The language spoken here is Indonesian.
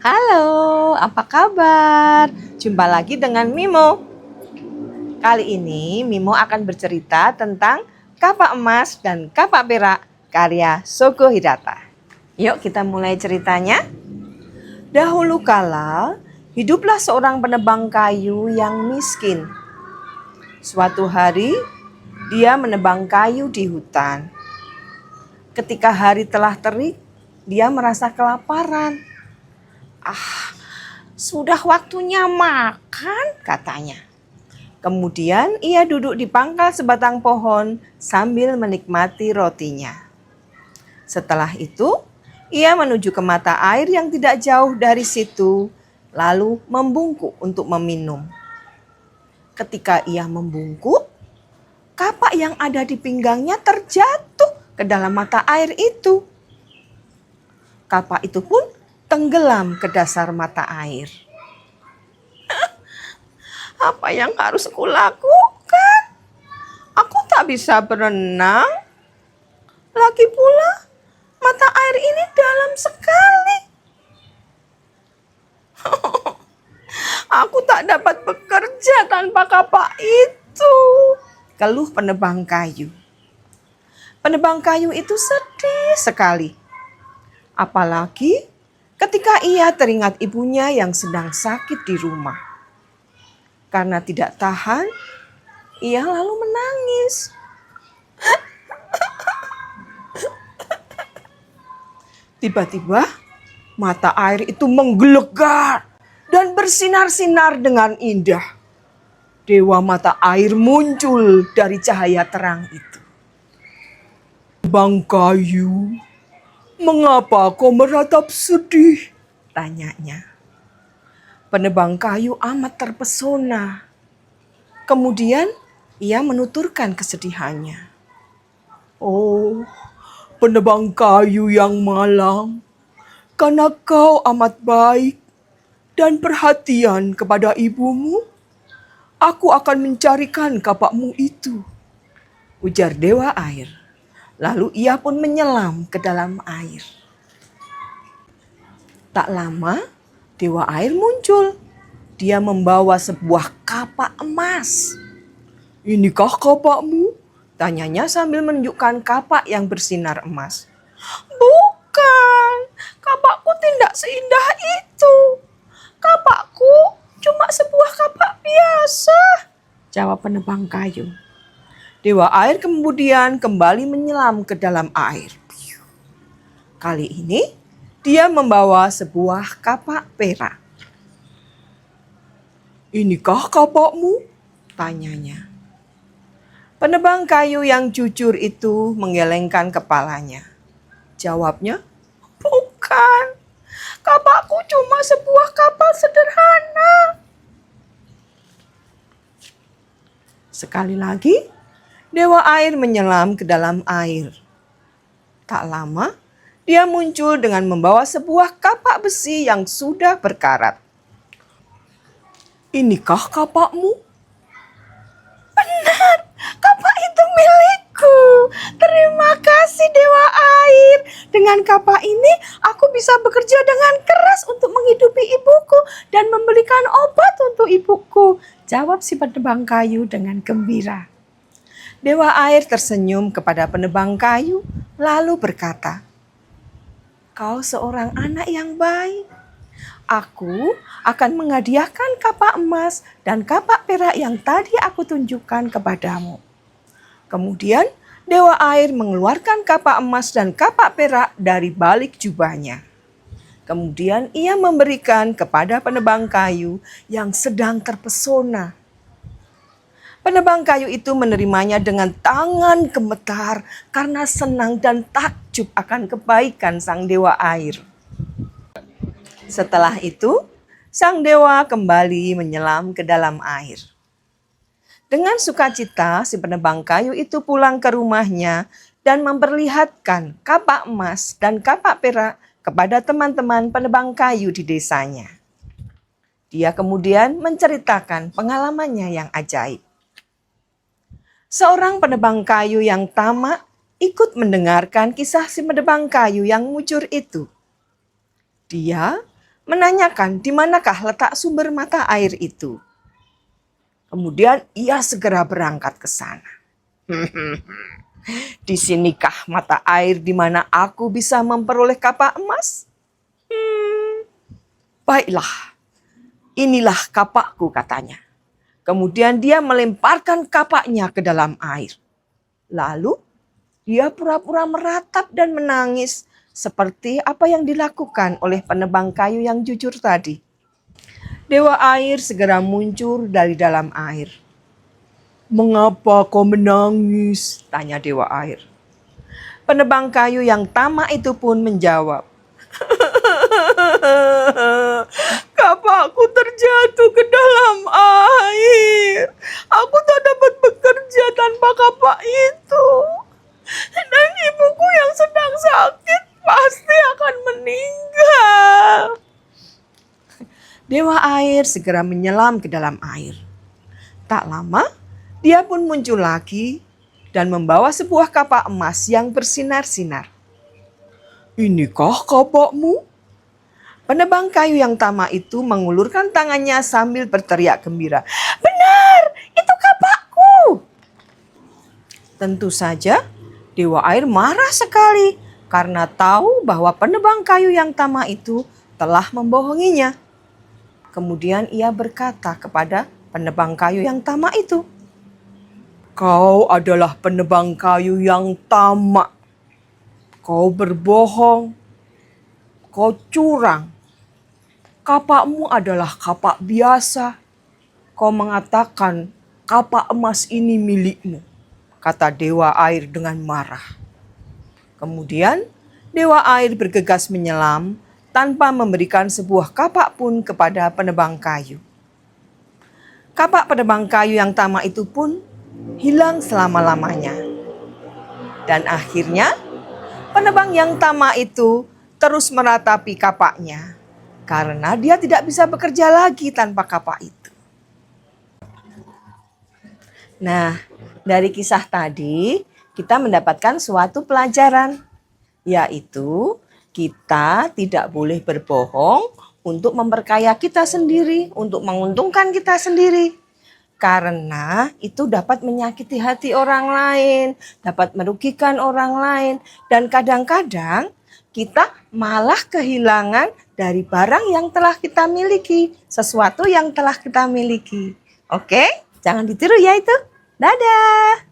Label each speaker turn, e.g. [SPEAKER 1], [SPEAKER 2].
[SPEAKER 1] Halo, apa kabar? Jumpa lagi dengan Mimo. Kali ini Mimo akan bercerita tentang kapak emas dan kapak perak karya Sogo Hidata. Yuk kita mulai ceritanya. Dahulu kala, hiduplah seorang penebang kayu yang miskin. Suatu hari, dia menebang kayu di hutan. Ketika hari telah terik, dia merasa kelaparan. Sudah waktunya makan, katanya. Kemudian ia duduk di pangkal sebatang pohon sambil menikmati rotinya. Setelah itu, ia menuju ke mata air yang tidak jauh dari situ, lalu membungkuk untuk meminum. Ketika ia membungkuk, kapak yang ada di pinggangnya terjatuh ke dalam mata air itu. Kapak itu pun tenggelam ke dasar mata air. Apa yang harus kulakukan? Aku tak bisa berenang. Lagi pula, mata air ini dalam sekali. Aku tak dapat bekerja tanpa kapak itu, keluh penebang kayu. Penebang kayu itu sedih sekali. Apalagi ketika ia teringat ibunya yang sedang sakit di rumah. Karena tidak tahan, ia lalu menangis. Tiba-tiba mata air itu menggelegar dan bersinar-sinar dengan indah. Dewa mata air muncul dari cahaya terang itu. Bang kayu, mengapa kau meratap sedih? Tanyanya. Penebang kayu amat terpesona. Kemudian ia menuturkan kesedihannya. Oh, penebang kayu yang malang, karena kau amat baik dan perhatian kepada ibumu, aku akan mencarikan kapakmu itu, ujar dewa air. Lalu ia pun menyelam ke dalam air. Tak lama, dewa air muncul. Dia membawa sebuah kapak emas. Inikah kapakmu? Tanyanya sambil menunjukkan kapak yang bersinar emas. Bukan, kapakku tidak seindah itu. Kapakku cuma sebuah kapak biasa, jawab penebang kayu. Dewa air kemudian kembali menyelam ke dalam air. Kali ini dia membawa sebuah kapak perak. Inikah kapakmu? Tanyanya. Penebang kayu yang jujur itu menggelengkan kepalanya. Jawabnya, bukan. Kapakku cuma sebuah kapal sederhana. Sekali lagi, dewa air menyelam ke dalam air. Tak lama, dia muncul dengan membawa sebuah kapak besi yang sudah berkarat. Inikah kapakmu? Benar, kapak itu milikku. Terima kasih dewa air. Dengan kapak ini aku bisa bekerja dengan keras untuk menghidupi ibuku dan membelikan obat untuk ibuku, jawab si penebang kayu dengan gembira. Dewa air tersenyum kepada penebang kayu lalu berkata, kau seorang anak yang baik. Aku akan menghadiahkan kapak emas dan kapak perak yang tadi aku tunjukkan kepadamu. Kemudian dewa air mengeluarkan kapak emas dan kapak perak dari balik jubahnya. Kemudian ia memberikan kepada penebang kayu yang sedang terpesona. Penebang kayu itu menerimanya dengan tangan gemetar karena senang dan takjub akan kebaikan sang dewa air. Setelah itu, sang dewa kembali menyelam ke dalam air. Dengan sukacita, si penebang kayu itu pulang ke rumahnya dan memperlihatkan kapak emas dan kapak perak kepada teman-teman penebang kayu di desanya. Dia kemudian menceritakan pengalamannya yang ajaib. Seorang penebang kayu yang tamak ikut mendengarkan kisah si penebang kayu yang mujur itu. Dia menanyakan di manakah letak sumber mata air itu. Kemudian ia segera berangkat ke sana. Di sinikah mata air di mana aku bisa memperoleh kapak emas? Baiklah, inilah kapakku, katanya. Kemudian dia melemparkan kapaknya ke dalam air. Lalu dia pura-pura meratap dan menangis seperti apa yang dilakukan oleh penebang kayu yang jujur tadi. Dewa air segera muncul dari dalam air. "Mengapa kau menangis?" tanya dewa air. Penebang kayu yang tamak itu pun menjawab, "Kapakku terjatuh ke dalam air. Aku tak dapat bekerja tanpa kapak itu. Dan ibuku yang sedang sakit pasti akan meninggal." Dewa air segera menyelam ke dalam air. Tak lama, dia pun muncul lagi dan membawa sebuah kapak emas yang bersinar-sinar. "Inikah kapakmu?" Penebang kayu yang tamak itu mengulurkan tangannya sambil berteriak gembira. "Benar, itu kapakku!" Tentu saja, dewa air marah sekali karena tahu bahwa penebang kayu yang tamak itu telah membohonginya. Kemudian ia berkata kepada penebang kayu yang tamak itu, "Kau adalah penebang kayu yang tamak. Kau berbohong. Kau curang. Kapakmu adalah kapak biasa. Kau mengatakan kapak emas ini milikmu," kata dewa air dengan marah. Kemudian dewa air bergegas menyelam tanpa memberikan sebuah kapak pun kepada penebang kayu. Kapak penebang kayu yang tamak itu pun hilang selama-lamanya. Dan akhirnya penebang yang tamak itu terus meratapi kapaknya karena dia tidak bisa bekerja lagi tanpa kapak itu. Nah, dari kisah tadi kita mendapatkan suatu pelajaran, yaitu kita tidak boleh berbohong untuk memperkaya kita sendiri, untuk menguntungkan kita sendiri. Karena itu dapat menyakiti hati orang lain, dapat merugikan orang lain. Dan kadang-kadang kita malah kehilangan dari barang yang telah kita miliki, sesuatu yang telah kita miliki. Oke, jangan ditiru ya itu. Dadah!